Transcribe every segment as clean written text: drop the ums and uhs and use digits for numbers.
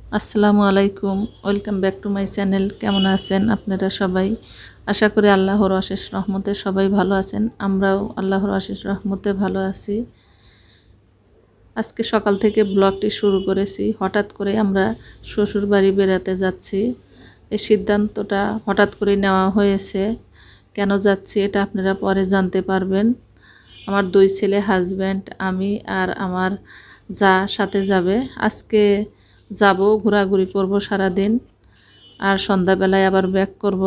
আসসালামু আলাইকুম, welcome back to my channel. কেমন আছেন আপনারা সবাই? আশা করি আল্লাহর অশেষ রহমতে সবাই ভালো আছেন। আমরাও আল্লাহর অশেষ রহমতে ভালো আছি। আজকে সকাল থেকে ব্লগটি শুরু করেছি। হঠাৎ করে আমরা শ্বশুর বাড়ি বেড়াতে যাচ্ছি। এই সিদ্ধান্তটা হঠাৎ করে নেওয়া হয়েছে। কেন যাচ্ছি এটা আপনারা পরে জানতে পারবেন। আমার 2 ছেলে, হাজব্যান্ড, আমি আর আমার যা সাথে যাবে। আজকে যাব, ঘোরাঘুরি করব সারাদিন, আর সন্ধ্যাবেলায় আবার ব্যাক করব।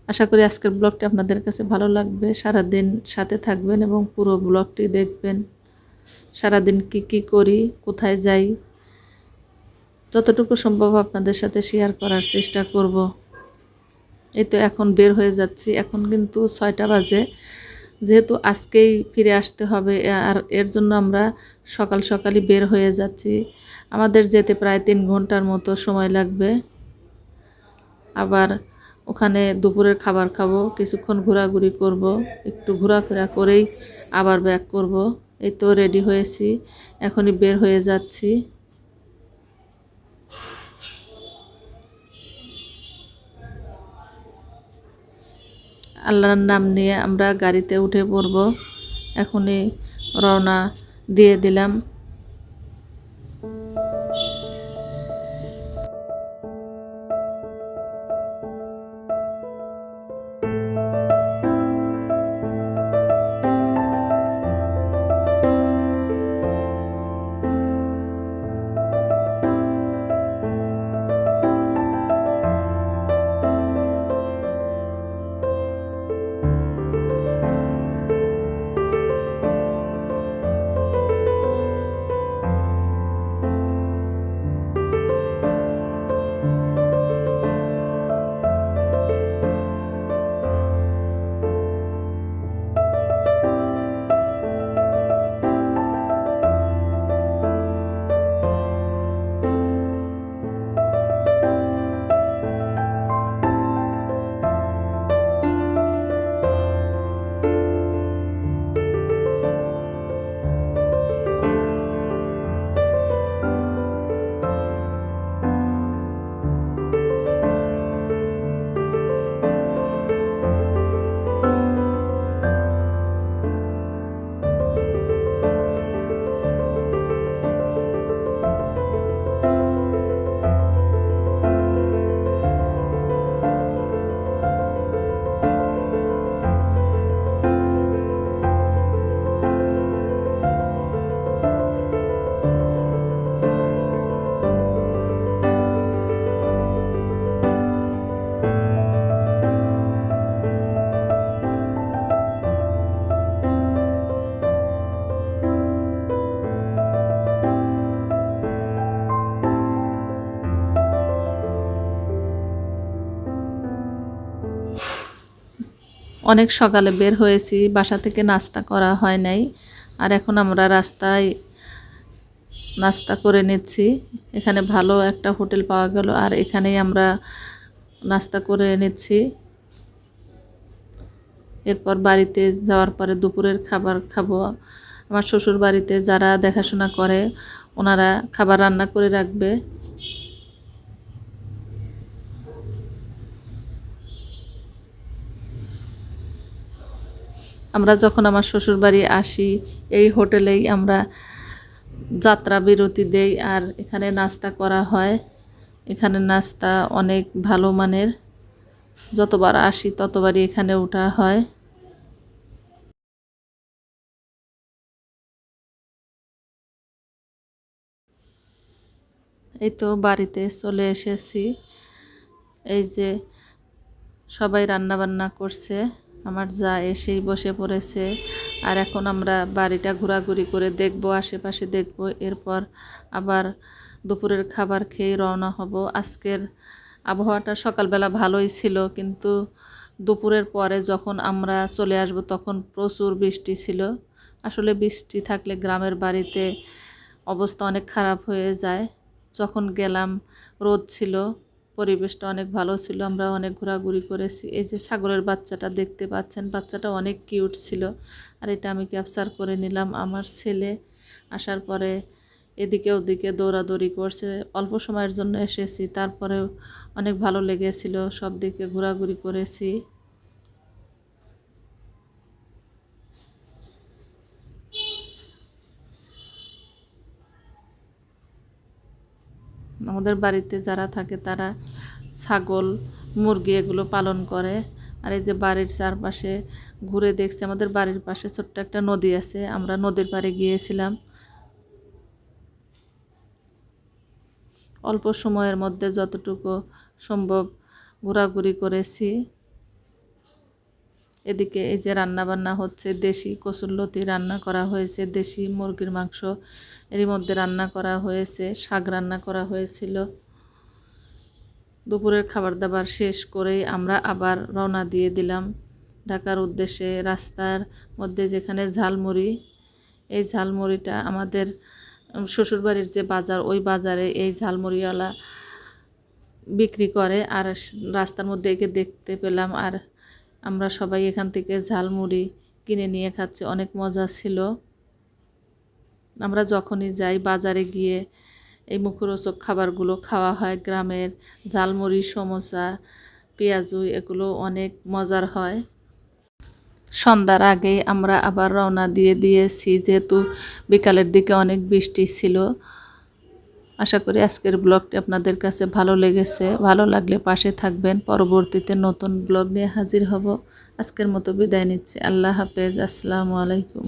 আশা করি আজকের ব্লগটি আপনাদের কাছে ভালো লাগবে। সারাদিন সাথে থাকবেন এবং পুরো ব্লগটি দেখবেন। সারাদিন কি করি, কোথায় যাই, যতটুকু সম্ভব আপনাদের সাথে শেয়ার করার চেষ্টা করব। এই তো এখন বের হয়ে যাচ্ছি। এখন কিন্তু 6টা বাজে। যেহেতু আজকেই ফিরে আসতে হবে, আর এর জন্য আমরা সকাল সকালই বের হয়ে যাচ্ছি। আমাদের যেতে প্রায় 3 ঘন্টার মতো সময় লাগবে। আবার ওখানে দুপুরের খাবার খাবো, কিছুক্ষণ ঘোরাঘুরি করব, একটু ঘোরাফেরা করেই আবার ব্যাক করব। এই তো রেডি হয়েছি, এখনই বের হয়ে যাচ্ছি। আল্লাহর নাম নিয়ে আমরা গাড়িতে উঠে পড়ব। এখনই রওনা দিয়ে দিলাম। অনেক সকালে বের হয়েছি, বাসা থেকে নাস্তা করা হয় নাই। আর এখন আমরা রাস্তায় নাস্তা করে নিচ্ছি। এখানে ভালো একটা হোটেল পাওয়া গেল, আর এখানেই আমরা নাস্তা করে নিচ্ছি। এরপর বাড়িতে যাওয়ার পরে দুপুরের খাবার খাবো। আমার শ্বশুর বাড়িতে যারা দেখাশোনা করে ওনারা খাবার রান্না করে রাখবে। আমরা যখন আমার শ্বশুর বাড়ি আসি, এই হোটেলেই আমরা যাত্রা বিরতি দেই, আর এখানে নাস্তা করা হয়। এখানে নাস্তা অনেক ভালো মানের। যতবার আসি ততবারই এখানে ওঠা হয়। এই তো বাড়িতে চলে এসেছি। এই যে সবাই রান্না বান্না করছে, আমার যা এসেই বসে পড়েছে। আর এখন আমরা বাড়িটা ঘোরাঘুরি করে দেখব, আশেপাশে দেখব। এরপর আবার দুপুরের খাবার খেয়ে রওনা হব। আজকের আবহাওয়াটা সকালবেলা ভালোই ছিল, কিন্তু দুপুরের পরে যখন আমরা চলে আসব তখন প্রচুর বৃষ্টি ছিল। আসলে বৃষ্টি থাকলে গ্রামের বাড়িতে অবস্থা অনেক খারাপ হয়ে যায়। যখন গেলাম রোদ ছিল, পরিবেশটা অনেক ভালো ছিল, আমরা অনেক ঘোরাঘুরি করেছি। এই যে ছাগলের বাচ্চাটা দেখতে পাচ্ছেন, বাচ্চাটা অনেক কিউট ছিল, আর এটা আমি ক্যাপচার করে নিলাম। আমার ছেলে আসার পরে এদিকে ওদিকে দৌড়াদৌড়ি করছে। অল্প সময়ের জন্য এসেছি, তারপরেও অনেক ভালো লেগেছিল, সব দিকে ঘোরাঘুরি করেছি। আমাদের বাড়িতে যারা থাকে তারা ছাগল, মুরগি এগুলো পালন করে। আর এই যে বাড়ির চারপাশে ঘুরে দেখছি, আমাদের বাড়ির পাশে ছোট্ট একটা নদী আছে, আমরা নদীর পাড়ে গিয়েছিলাম। অল্প সময়ের মধ্যে যতটুকু সম্ভব ঘোরাঘুরি করেছি। এদিকে এই যে রান্না বান্না হচ্ছে, দেশি কচুরলতি রান্না করা হয়েছে, দেশি মুরগির মাংস এরই মধ্যে রান্না করা হয়েছে, শাক রান্না করা হয়েছিল। দুপুরের খাবার দাবার শেষ করেই আমরা আবার রওনা দিয়ে দিলাম ঢাকার উদ্দেশ্যে। রাস্তার মধ্যে যেখানে ঝালমুড়ি, এই ঝালমুড়িটা আমাদের শ্বশুরবাড়ির যে বাজার, ওই বাজারে এই ঝালমুড়িওয়ালা বিক্রি করে। আর রাস্তার মধ্যে একে দেখতে পেলাম, আর আমরা সবাই এখান থেকে ঝালমুড়ি কিনে নিয়ে খাচ্ছি, অনেক মজা ছিল। আমরা যখনই যাই বাজারে গিয়ে এই মুখরোচক খাবারগুলো খাওয়া হয়। গ্রামের ঝালমুড়ি, সমোসা, পেঁয়াজু এগুলো অনেক মজার হয়। সন্ধ্যার আগেই আমরা আবার রওনা দিয়ে দিয়েছি, যেহেতু বিকালের দিকে অনেক বৃষ্টি ছিল। আশা করি আজকের ব্লগটি আপনাদের কাছে ভালো লেগেছে। ভালো লাগলে পাশে থাকবেন, পরবর্তীতে নতুন ব্লগ নিয়ে হাজির হব। আজকের মতো বিদায় নিচ্ছি। আল্লাহ হাফেজ। আসসালামু আলাইকুম।